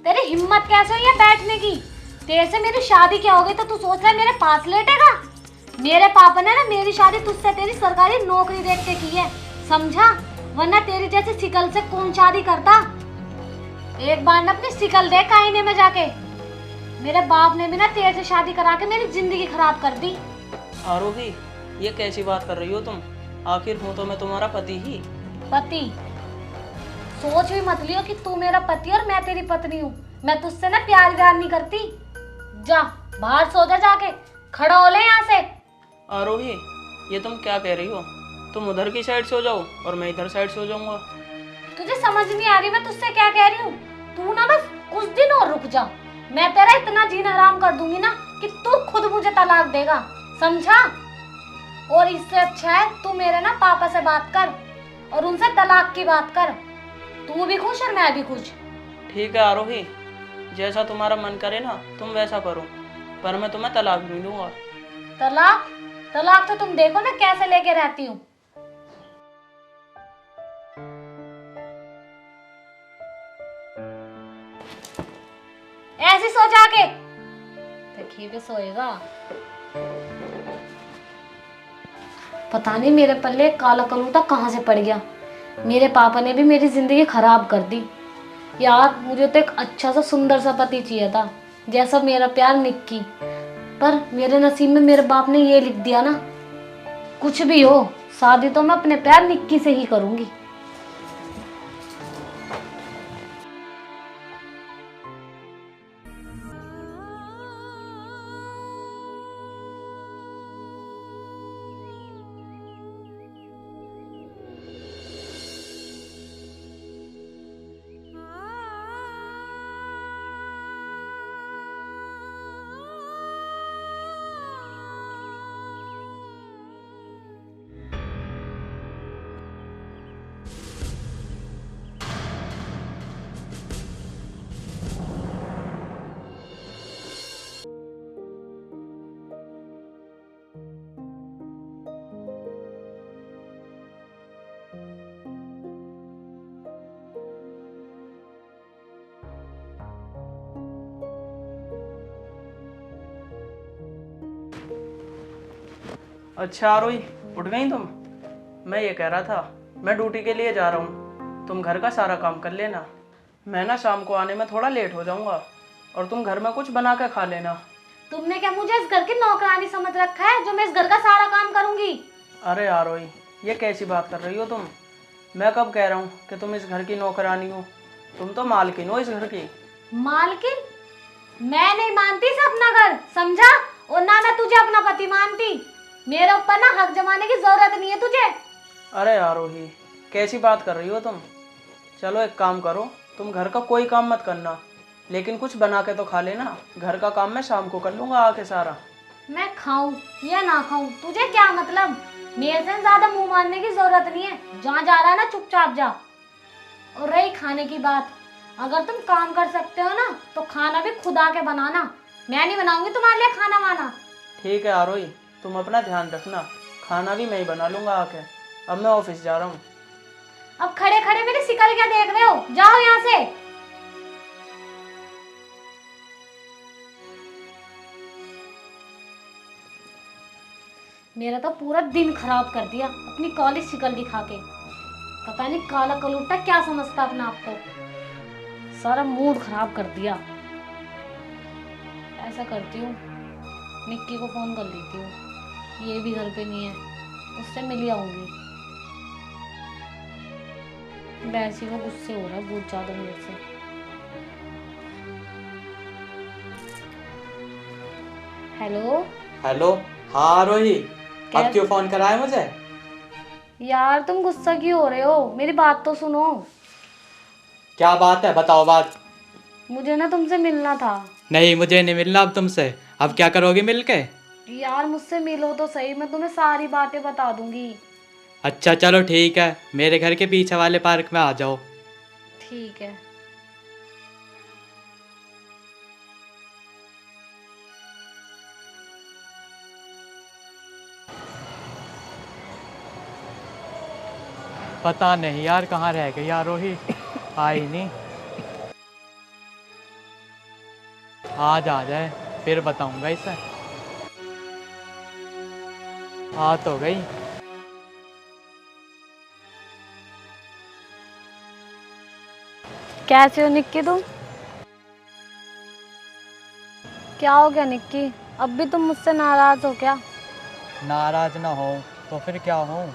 तेरी हिम्मत कैसे हुई है बैठने की? तेरे से मेरी शादी क्या हो गई तो तू सोच रहा है मेरे पास लेटेगा? मेरे पापा ने ना मेरी शादी तुझसे तेरी सरकारी नौकरी देख के की है, समझा? वरना तेरी जैसी शिकल से कौन शादी करता? एक बार ना अपनी शिकल देख आईने में जाके। मेरे बाप ने भी ना तेरे से शादी करा के मेरी जिंदगी खराब कर दी। आरोही, ये कैसी बात कर रही हो तुम? आखिर हूँ तो मैं तुम्हारा पति ही। पति? सोच भी मत लियो कि तू मेरा पति और मैं तेरी पत्नी हूँ। मैं तुझसे ना प्यार व्यार नहीं करती। जा बाहर सो जा, जाके खड़ा हो ले यहाँ से। आरोही, ये तुम क्या कह रही हो? तुम उधर की साइड सो जाओ और मैं इधर साइड सो जाऊंगा। तुझे समझ नहीं आ रही मैं तुझसे क्या कह रही हूँ? तू ना बस कुछ दिन और रुक जा। मैं तेरा इतना जीना हराम कर दूंगी ना कि तू खुद मुझे तलाक देगा, समझा? और इससे अच्छा है तू मेरे ना पापा से बात कर और उनसे तलाक की बात कर। तू भी खुश और मैं भी खुश। ठीक है आरोही, जैसा तुम्हारा मन करे ना तुम वैसा करो, पर मैं तुम्हें तलाक नहीं दूंगा। तलाक? तलाक तो तुम देखो ना कैसे लेके रहती हूँ। ऐसी सो जाके। तकिए पे सोएगा। पता नहीं मेरे पल्ले काला कलूटा कहाँ से पड़ गया। मेरे पापा ने भी मेरी जिंदगी खराब कर दी। यार मुझे तो एक अच्छा सा सुंदर सा पति चाहिए था, जैसा मेरा प्यार निक्की। पर मेरे नसीब में मेरे बाप ने ये लिख दिया ना, कुछ भी हो शादी तो मैं अपने प्यार निक्की से ही करूंगी। अच्छा आरोही, उठ गई तुम? मैं ये कह रहा था, मैं ड्यूटी के लिए जा रहा हूँ, तुम घर का सारा काम कर लेना। मैं ना शाम को आने में थोड़ा लेट हो जाऊंगा और तुम घर में कुछ बना के खा लेना। तुमने क्या मुझे इस घर की नौकरानी समझ रखा है जो मैं इस घर का सारा काम करूंगी? अरे आरोही, ये कैसी बात कर रही हो तुम? मैं कब कह रहा हूँ कि तुम इस घर की नौकरानी हो? तुम तो मालकिन हो इस घर की। मालकिन? मैं नहीं मानती इसे अपना घर, समझा? और ना मैं तुझे अपना पति मानती। मेरे ऊपर ना हक जमाने की जरूरत नहीं है तुझे। अरे आरोही, कैसी बात कर रही हो तुम? चलो एक काम करो, तुम घर का कोई काम मत करना, लेकिन कुछ बना के तो खा लेना। घर का काम मैं शाम को कर लूँगा आके सारा। मैं खाऊं या ना खाऊं तुझे क्या मतलब? मेरे से ज्यादा मुंह मारने की जरूरत नहीं है। जहाँ जा रहा है ना चुपचाप जा। और रही खाने की बात, अगर तुम काम कर सकते हो ना तो खाना भी खुद आके बनाना। मैं नहीं बनाऊंगी तुम्हारे लिए खाना वाना। ठीक है आरोही, तुम अपना ध्यान रखना, खाना भी मैं ही बना लूँगा आके। अब मैं ऑफिस जा रहा हूँ। अब खड़े खड़े मेरी शिकल क्या देख रहे हो? जाओ यहाँ से। मेरा तो पूरा दिन खराब कर दिया अपनी काली शिकल दिखा के। पता नहीं काला कलूटा क्या समझता अपना आप को। सारा मूड खराब कर दिया। ऐसा करती हूँ, निक्की को फोन कर लेती हूँ। ये भी घर पे नहीं है, उससे मिल आऊंगी। वैसे वो गुस्से हो रहा है बहुत ज्यादा मेरे से। हेलो। हेलो। हाँ रोही, अब क्यों कैसे? फोन करा है मुझे? यार तुम गुस्सा क्यों हो रहे हो? मेरी बात तो सुनो। क्या बात है, बताओ बात। मुझे ना तुमसे मिलना था। नहीं, मुझे नहीं मिलना अब तुमसे। अब क्या करोगे मिलके? यार मुझसे मिलो तो सही, मैं तुम्हें सारी बातें बता दूंगी। अच्छा चलो ठीक है, मेरे घर के पीछे वाले पार्क में आ जाओ। ठीक है। पता नहीं यार कहाँ रह गई यार रोही, आई नहीं। आज आ जाए फिर बताऊंगा इसे। आ तो गई। कैसे हो निक्की तुम? क्या हो गया निक्की? अब भी तुम मुझसे नाराज हो क्या? नाराज ना हो तो फिर क्या हो?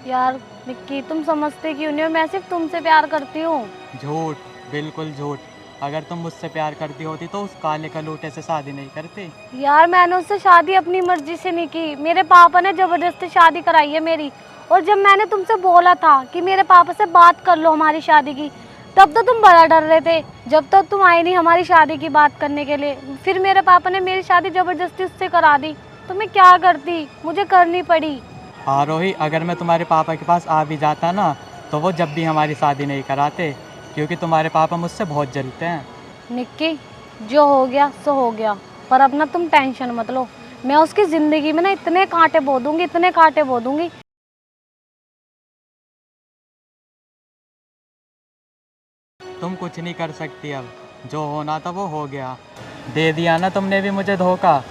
यार निक्की, तुम समझते क्यों नहीं हो? मैं सिर्फ तुमसे प्यार करती हूँ। झूठ, बिल्कुल झूठ। अगर तुम मुझसे प्यार करती होती तो उस काले कलूटे से शादी नहीं करती। यार मैंने उससे शादी अपनी मर्जी से नहीं की, मेरे पापा ने जबरदस्ती शादी कराई है मेरी। और जब मैंने तुमसे बोला था कि मेरे पापा से बात कर लो हमारी शादी की, तब तो तुम बड़ा डर रहे थे। जब तक तुम आई नहीं हमारी शादी की बात करने के लिए, फिर मेरे पापा ने मेरी शादी जबरदस्ती उससे करा दी। तो मैं क्या करती, मुझे करनी पड़ी। आरोही, अगर मैं तुम्हारे पापा के पास आ भी जाता ना तो वो जब भी हमारी शादी नहीं कराते, क्योंकि तुम्हारे पापा मुझसे बहुत जलते हैं। निक्की, जो हो गया सो हो गया, पर अब ना तुम टेंशन मत लो। मैं उसकी ज़िंदगी में ना इतने कांटे बो दूंगी, इतने कांटे बो दूंगी। तुम कुछ नहीं कर सकती अब। जो होना था वो हो गया। दे दिया ना तुमने भी मुझे धोखा।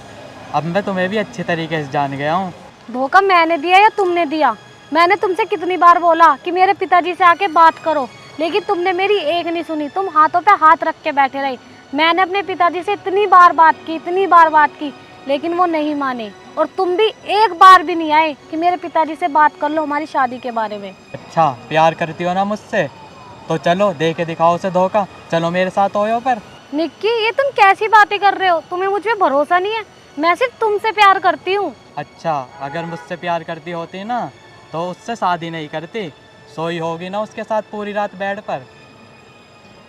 अब मैं तुम्हें भी अच्छी तरीके से जान गया हूँ। धोखा मैंने दिया या तुमने दिया? मैंने तुमसे कितनी बार बोला कि मेरे पिताजी से आके बात करो, लेकिन तुमने मेरी एक नहीं सुनी। तुम हाथों पे हाथ रख के बैठे रहे। मैंने अपने पिताजी से इतनी बार बात की, इतनी बार बात की, लेकिन वो नहीं माने। और तुम भी एक बार भी नहीं आए कि मेरे पिताजी से बात कर लो हमारी शादी के बारे में। अच्छा, प्यार करती हो ना मुझसे? तो चलो दे के दिखाओ उसे धोखा। चलो मेरे साथ हो पर। निक्की, ये तुम कैसी बातें कर रहे हो? तुम्हें मुझ पे भरोसा नहीं है? मैं सिर्फ तुमसे प्यार करती हूँ। अच्छा, अगर मुझसे प्यार करती होती ना तो उससे शादी नहीं करती। सोई होगी ना उसके साथ पूरी रात बेड पर।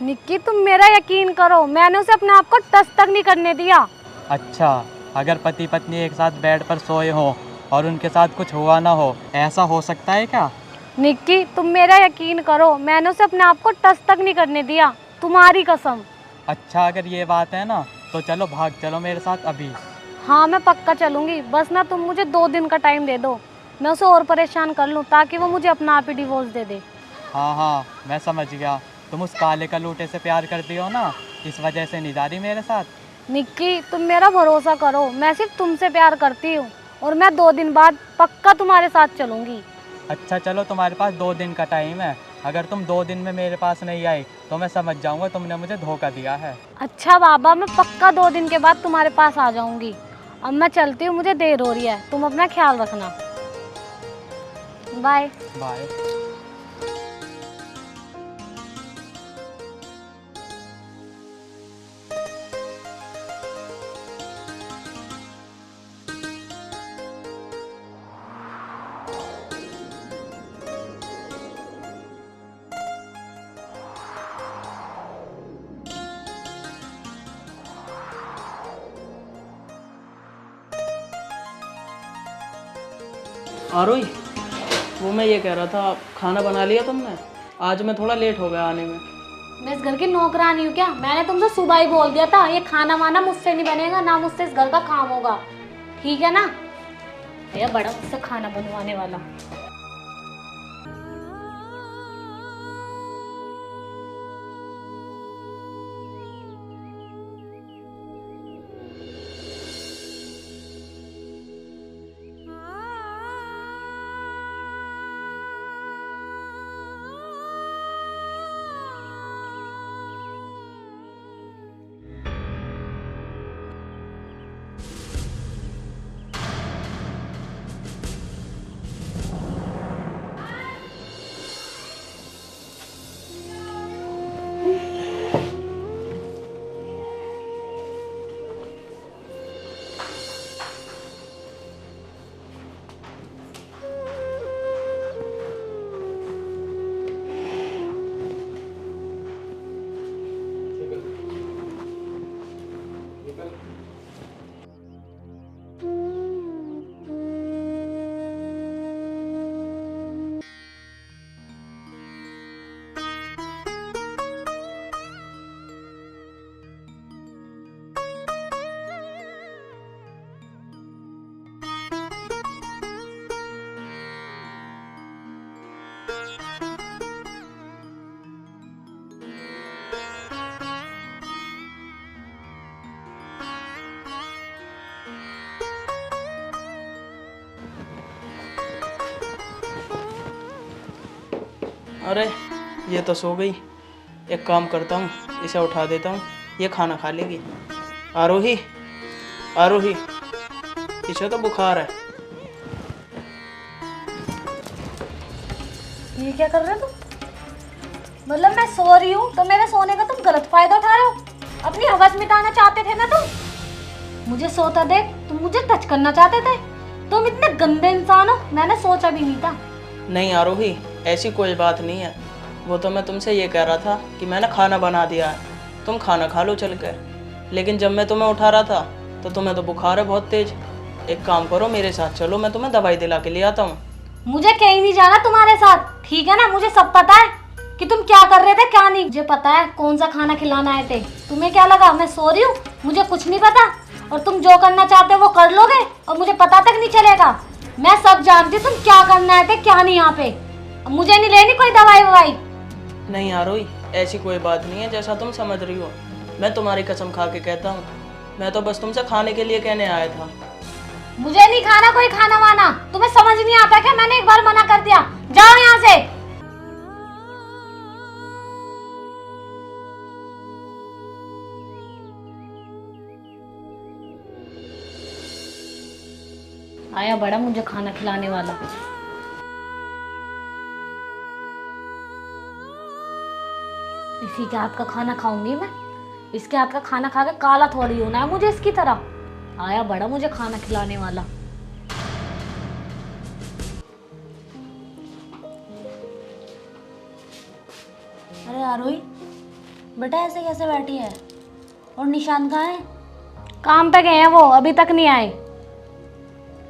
निक्की, तुम मेरा यकीन करो, मैंने उसे अपने आप को टच तक नहीं करने दिया। अच्छा, अगर पति पत्नी एक साथ बेड पर सोए हो और उनके साथ कुछ हुआ ना हो, ऐसा हो सकता है क्या? निक्की, तुम मेरा यकीन करो, मैंने उसे अपने आप को टच तक नहीं करने दिया, तुम्हारी कसम। अच्छा, अगर ये बात है ना तो चलो भाग चलो मेरे साथ अभी। हाँ, मैं पक्का चलूंगी, बस ना तुम मुझे 2 दिन का टाइम दे दो। मैं उसे और परेशान कर लूँ ताकि वो मुझे अपना आप ही डिवोर्स दे दे। हाँ हाँ, मैं समझ गया। तुम उस काले कलूटे से प्यार करती हो ना, इस वजह से नहीं जा रही मेरे साथ। निक्की, तुम मेरा भरोसा करो, मैं सिर्फ तुमसे प्यार करती हूँ। और मैं 2 दिन बाद पक्का तुम्हारे साथ चलूंगी। अच्छा चलो, तुम्हारे पास 2 दिन का टाइम है। अगर तुम 2 दिन में मेरे पास नहीं आई तो मैं समझ जाऊंगा तुमने मुझे धोखा दिया है। अच्छा बाबा, मैं पक्का 2 दिन के बाद तुम्हारे पास आ जाऊंगी। अब मैं चलती हूँ, मुझे देर हो रही है। तुम अपना ख्याल रखना। बाय। बाय। आरोही, वो मैं ये कह रहा था, खाना बना लिया तुमने? आज मैं थोड़ा लेट हो गया आने में। मैं इस घर की नौकरानी हूँ क्या? मैंने तुमसे सुबह ही बोल दिया था, ये खाना वाना मुझसे नहीं बनेगा, ना मुझसे इस घर का काम होगा। ठीक है ना? भैया बड़ा मुझसे खाना बनवाने वाला। अरे ये तो सो गई। एक काम करता हूँ, इसे उठा देता हूँ, ये खाना खा लेगी। आरोही, आरोही, इसे तो बुखार है। ये क्या कर रहे हो तुम? मतलब मैं सो रही हूँ तो मेरे सोने का तुम गलत फायदा उठा रहे हो। अपनी हवस मिटाना चाहते थे ना तुम। मुझे सोता देख तुम मुझे टच करना चाहते थे। तुम इतने गंदे इंसान हो, मैंने सोचा भी नहीं था। नहीं आरोही, ऐसी कोई बात नहीं है। वो तो मैं तुमसे ये कह रहा था कि मैंने खाना बना दिया है, तुम खाना खा लो चल कर। लेकिन जब मैं तुम्हें उठा रहा था तो तुम्हें तो बुखार है बहुत तेज। एक काम करो, मेरे साथ चलो, मैं तुम्हें दवाई दिला के ले आता हूँ। मुझे कहीं नहीं जाना तुम्हारे साथ, ठीक है ना? मुझे सब पता है कि तुम क्या कर रहे थे क्या नहीं। मुझे पता है कौन सा खाना खिलाना आए थे। तुम्हें क्या लगा मैं सो रही हूँ? मुझे कुछ नहीं पता। और तुम जो करना चाहते हो वो कर लोगे और मुझे पता तक नहीं चलेगा। मैं सब जानती हूँ तुम क्या करना आए थे क्या नहीं यहाँ पे। मुझे नहीं लेनी कोई दवाई ववाई। नहीं आरोही, ऐसी कोई बात नहीं है जैसा तुम समझ रही हो। मैं तुम्हारी कसम खा के कहता हूँ, मैं तो बस तुमसे खाने के लिए कहने आया था। मुझे नहीं खाना कोई खाना वाना। तुम्हें समझ नहीं आता क्या? मैंने एक बार मना कर दिया, जाओ यहाँ से। आया बड़ा मुझे खाना खिलाने वाला। इसी के हाथ का खाना खाऊंगी मैं। इसके हाथ का खाना खा के काला थोड़ी होना है मुझे इसकी तरह। आया बड़ा मुझे खाना खिलाने वाला। अरे आरोही, बेटा ऐसे कैसे बैठी है? और निशान कहाँ है? काम पे गए हैं वो, अभी तक नहीं आए।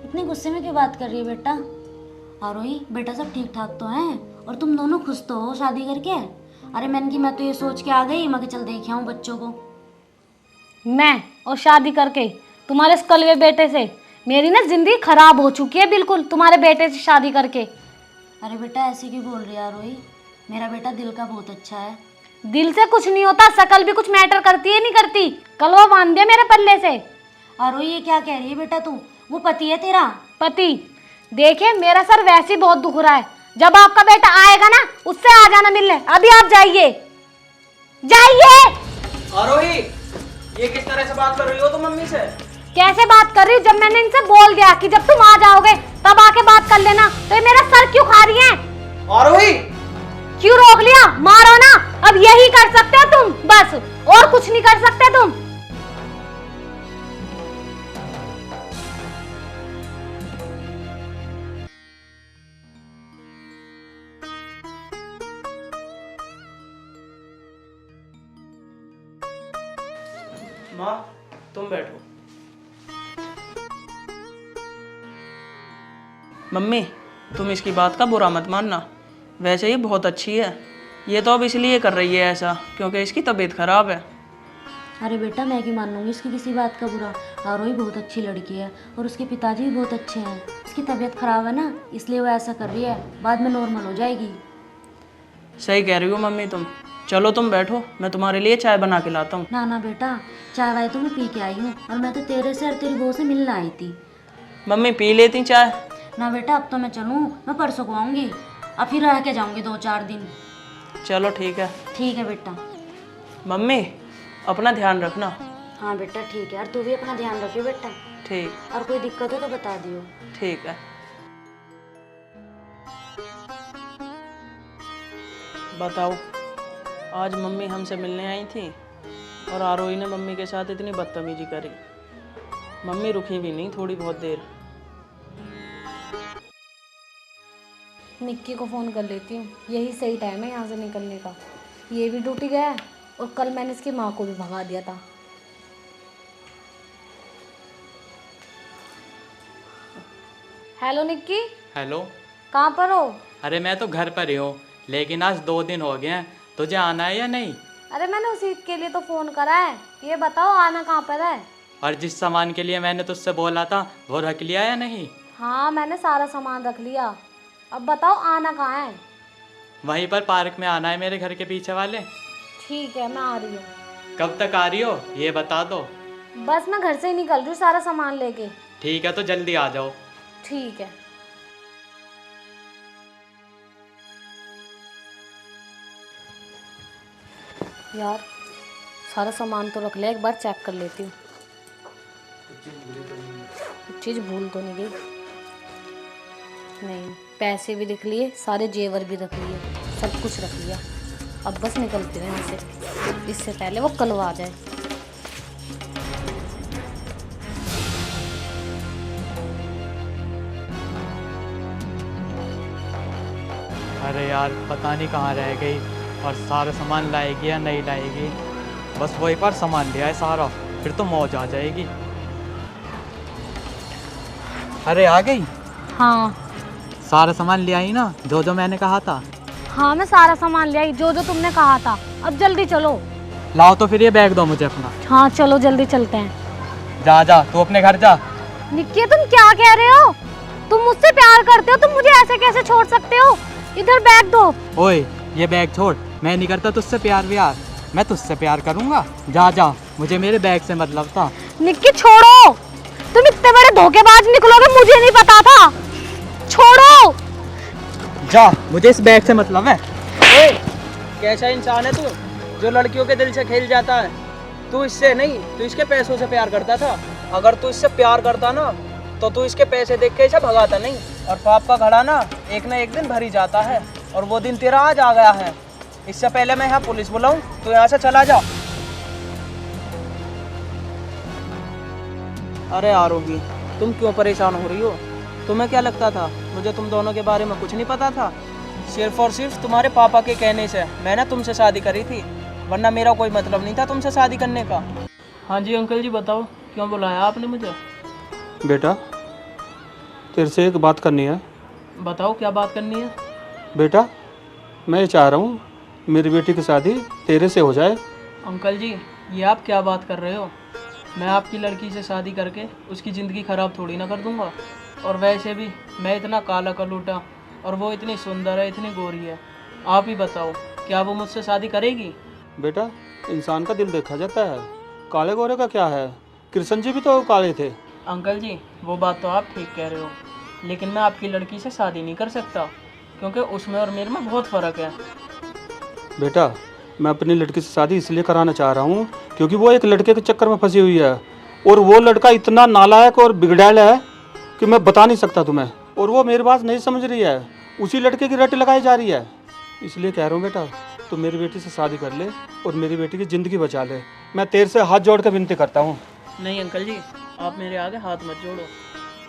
इतने गुस्से में क्यों बात कर रही है बेटा? आरोही बेटा सब ठीक ठाक तो हैं और तुम दोनों खुश तो हो शादी करके? अरे मैं तो ये सोच के आ गई मैं कि चल देख आऊं बच्चों को। मैं और शादी करके तुम्हारे इस कलवे बेटे से मेरी ना जिंदगी खराब हो चुकी है बिल्कुल, तुम्हारे बेटे से शादी करके। अरे बेटा ऐसे क्यों बोल रही है आरोही? मेरा बेटा दिल का बहुत अच्छा है। दिल से कुछ नहीं होता, शकल भी कुछ मैटर करती है नहीं करती। कलवा बांध दिया मेरे पल्ले से। आरोही ये क्या कह रही है बेटा तू? वो पति है तेरा? पति? देखिए मेरा सर वैसे ही बहुत दुख रहा है। जब आपका बेटा आएगा ना उससे आ जाना मिलने। अभी आप जाइए, जाइए। आरोही, ये किस तरह से बात कर रही हो तुम मम्मी से? कैसे बात कर रही हूँ? जब मैंने इनसे बोल दिया कि जब तुम आ जाओगे तब आके बात कर लेना, तो ये मेरा सर क्यों खा रही हैं? आरोही, क्यों रोक लिया? मारो ना। अब यही कर सकते हो तुम बस, और कुछ नहीं कर सकते तुम। माँ तुम बैठो। मम्मी तुम इसकी बात का बुरा मत मानना, वैसे ये बहुत अच्छी है। ये तो अब इसलिए कर रही है ऐसा क्योंकि इसकी तबीयत खराब है। अरे बेटा मैं क्यों मानूंगी इसकी किसी बात का बुरा? आरोही बहुत अच्छी लड़की है और उसके पिताजी भी बहुत अच्छे हैं। उसकी तबीयत खराब है ना, इसलिए वो ऐसा कर रही है। बाद में नॉर्मल हो जाएगी। सही कह रही हो मम्मी तुम। चलो तुम बैठो, मैं तुम्हारे लिए चाय बना के लाता हूँ। ना ना बेटा, चाय वाय तो मैं पी के आई हूँ और मैं तो तेरे से और तेरी बहू से मिलने आई थी। मम्मी पी लेती चाय? ना बेटा अब तो मैं चलूँ, मैं परसों को आऊँगी। अब फिर रह के जाऊँगी 2-4 दिन। चलो ठीक है। ठीक है बेटा। मम्मी अपना ध्यान रखना। हाँ बेटा ठीक है। और तू भी अपना ध्यान रखियो बेटा। ठीक। और कोई दिक्कत हो तो बता दियो। ठीक है। बताओ, आज मम्मी हमसे मिलने आई थी और आरोही ने मम्मी के साथ इतनी बदतमीजी करी। मम्मी रुकी भी नहीं थोड़ी बहुत देर। निक्की को फ़ोन कर लेती हूँ, यही सही टाइम है यहाँ से निकलने का। ये भी ड्यूटी गया है और कल मैंने इसकी माँ को भी भगा दिया था। हेलो निक्की। हेलो। कहाँ पर हो? अरे मैं तो घर पर ही हूँ, लेकिन आज 2 दिन हो गए हैं। तुझे आना है या नहीं? अरे मैंने उसी के लिए तो फ़ोन करा है। ये बताओ आना कहाँ पर है? और जिस सामान के लिए मैंने तुझसे बोला था वो रख लिया या नहीं? हाँ मैंने सारा सामान रख लिया। अब बताओ आना कहाँ है? वहीं पर पार्क में आना है, मेरे घर के पीछे वाले। ठीक है मैं आ रही हूँ। कब तक आ रही हो ये बता दो। बस मैं घर से ही निकल रही हूँ सारा सामान लेके। ठीक है तो जल्दी आ जाओ। ठीक है। यार सारा सामान तो रख लिया, एक बार चेक कर लेती हूँ। कुछ चीज़ भूल तो नहीं गई? नहीं, पैसे भी रख लिए, सारे जेवर भी रख लिए, सब कुछ रख लिया। अब बस निकलते हैं यहाँ से, इससे पहले वो कल आ जाए। अरे यार पता नहीं कहाँ रह गई, और सारा सामान लाएगी या नहीं लाएगी। बस वो एक बार सामान लिया है सारा, फिर तो मौज आ जाएगी। अरे आ गई? हाँ सारा सामान ले आई ना, जो जो मैंने कहा था? हाँ, मैं सारा सामान ले आई जो जो तुमने कहा था। अब जल्दी चलो। लाओ तो फिर ये बैग दो मुझे अपना। हाँ चलो जल्दी चलते हैं। जा जा, तू अपने घर जा। निक्की तुम क्या कह रहे हो? तुम मुझसे प्यार करते हो, तुम मुझे ऐसे कैसे छोड़ सकते हो? इधर बैग दो। ओए ये बैग छोड़, मैं नहीं करता तुझसे प्यार व्यार, मैं तुझसे प्यार करूंगा। जा जा, मुझे मेरे बैग से मतलब था। निक्की छोड़ो, तुम इतने बड़े धोखेबाज निकलोगे मुझे नहीं पता था। छोड़ो। जा, मुझे इस बैग से मतलब है। ओए कैसा इंसान है तू जो लड़कियों के दिल से खेल जाता है? तू इससे नहीं, तू इसके पैसों से प्यार करता था। अगर तू इससे प्यार करता ना तो तू इसके पैसे देख के इसे भगाता नहीं। और पाप का घड़ा ना एक दिन भर ही जाता है, और वो दिन तेरा आज आ गया है। इससे पहले मैं यहाँ पुलिस बुलाऊं, तो यहाँ से चला जा। अरे आरोही, तुम क्यों परेशान हो रही हो? तुम्हें क्या लगता था मुझे तुम दोनों के बारे में कुछ नहीं पता था? सिर्फ और सिर्फ तुम्हारे पापा के कहने से मैंने तुमसे शादी करी थी, वरना मेरा कोई मतलब नहीं था तुमसे शादी करने का। हाँ जी अंकल जी, बताओ क्यों बुलाया आपने मुझे? बेटा तेरे से एक बात करनी है। बताओ क्या बात करनी है? बेटा मैं ये चाह रहा हूँ मेरी बेटी की शादी तेरे से हो जाए। अंकल जी ये आप क्या बात कर रहे हो? मैं आपकी लड़की से शादी करके उसकी ज़िंदगी ख़राब थोड़ी ना कर दूंगा। और वैसे भी मैं इतना काला कलूटा और वो इतनी सुंदर है, इतनी गोरी है। आप ही बताओ क्या वो मुझसे शादी करेगी? बेटा इंसान का दिल देखा जाता है, काले गोरे का क्या है? कृष्ण जी भी तो काले थे। अंकल जी वो बात तो आप ठीक कह रहे हो, लेकिन मैं आपकी लड़की से शादी नहीं कर सकता, क्योंकि उसमें और मेरे में बहुत फ़र्क है। बेटा मैं अपनी लड़की से शादी इसलिए कराना चाह रहा हूँ क्योंकि वो एक लड़के के चक्कर में फंसी हुई है, और वो लड़का इतना नालायक और बिगड़ैल है कि मैं बता नहीं सकता तुम्हें। और वो मेरी बात नहीं समझ रही है, उसी लड़के की रट लगाई जा रही है। इसलिए कह रहा हूँ बेटा तू मेरी बेटी से शादी कर ले और मेरी बेटी की ज़िंदगी बचा ले। मैं तेरे से हाथ जोड़ कर विनती करता हूँ। नहीं अंकल जी, आप मेरे आगे हाथ मत जोड़ो,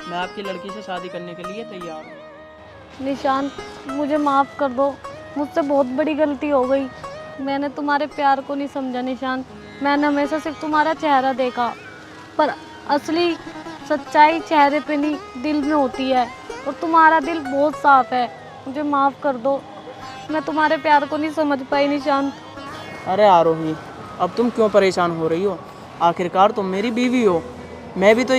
मैं आपकी लड़की से शादी करने के लिए तैयार हूँ। निशान मुझे माफ़ कर दो, मुझसे बहुत बड़ी गलती हो गई। मैंने तुम्हारे प्यार को नहीं समझा निशान। मैंने हमेशा सिर्फ तुम्हारा चेहरा देखा, पर असली सच्चाई चेहरे पे नहीं दिल में होती है, और तुम्हारा दिल बहुत साफ है। मुझे माफ़ कर दो, मैं तुम्हारे प्यार को नहीं समझ पाई निशांत। अरे आरोही अब तुम क्यों परेशान हो रही हो? आखिरकार तुम मेरी बीवी हो, मैं भी तो